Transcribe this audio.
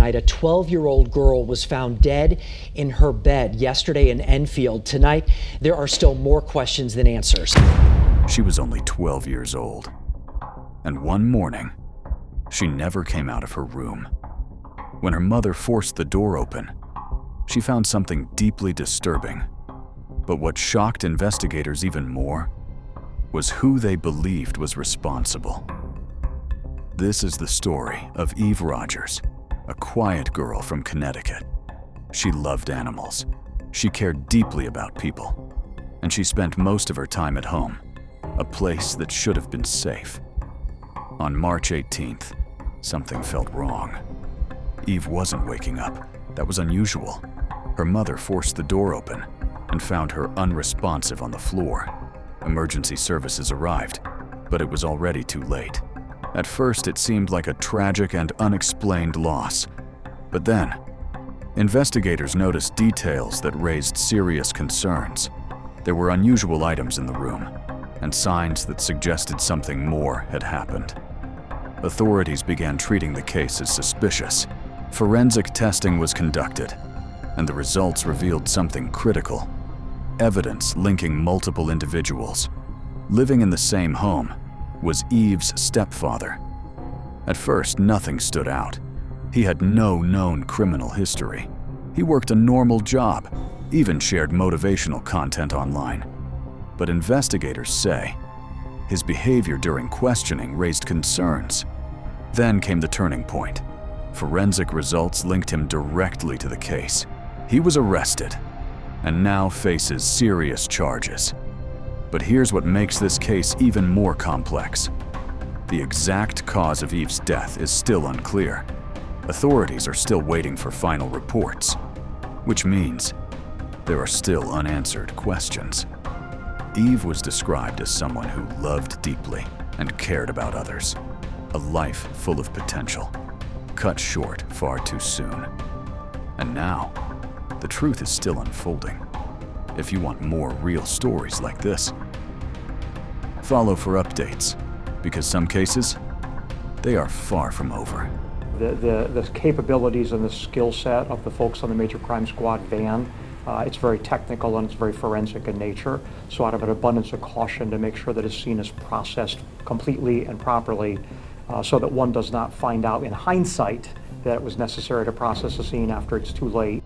tonight. A 12-year-old girl was found dead in her bed yesterday in Enfield. Tonight, there are still more questions than answers. She was only 12 years old. And one morning, she never came out of her room. When her mother forced the door open, she found something deeply disturbing. But what shocked investigators even more was who they believed was responsible. This is the story of Eve Rogers, a quiet girl from Connecticut. She loved animals. She cared deeply about people. And she spent most of her time at home, a place that should have been safe. On March 18th, something felt wrong. Eve wasn't waking up. That was unusual. Her mother forced the door open and found her unresponsive on the floor. Emergency services arrived, but it was already too late. At first, it seemed like a tragic and unexplained loss. But then, investigators noticed details that raised serious concerns. There were unusual items in the room, and signs that suggested something more had happened. Authorities began treating the case as suspicious. Forensic testing was conducted, and the results revealed something critical. Evidence linking multiple individuals. Living in the same home was Eve's stepfather. At first, nothing stood out. He had no known criminal history. He worked a normal job, even shared motivational content online. But investigators say his behavior during questioning raised concerns. Then came the turning point. Forensic results linked him directly to the case. He was arrested and now faces serious charges. But here's what makes this case even more complex. The exact cause of Eve's death is still unclear. Authorities are still waiting for final reports, which means there are still unanswered questions. Eve was described as someone who loved deeply and cared about others. A life full of potential, cut short far too soon. And now, the truth is still unfolding. If you want more real stories like this, follow for updates, because some cases, they are far from over. The capabilities and the skill set of the folks on the Major Crime Squad van, it's very technical and it's very forensic in nature. So out of an abundance of caution to make sure that a scene is processed completely and properly, so that one does not find out in hindsight that it was necessary to process a scene after it's too late.